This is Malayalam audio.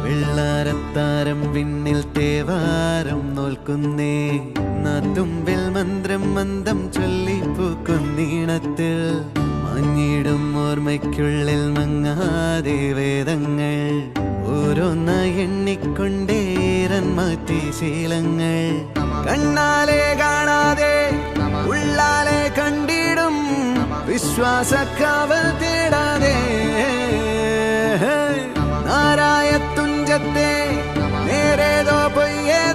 വെള്ളാരത്താരം വിണ്ണിൽ തേവാരം നോൽക്കുന്നേ നാത്തുമ്പിൽ മന്ത്രം മന്ദം ചൊല്ലിപ്പൂക്കുന്നീണത്തിൽ മഞ്ഞിടും ഓർമ്മയ്ക്കുള്ളിൽ മങ്ങാതെ വേദങ്ങൾ ഓരോന്നായി എണ്ണിക്കൊണ്ടേരൻ മാറ്റി ശീലങ്ങൾ കണ്ണാലെ കാണാതെ ഉള്ളാലെ കണ്ടിടും വിശ്വാസക്കാവൽ തേടാതെ നാരായ തുഞ്ചത്തെ നേരേതോ പൊയ്യേതോ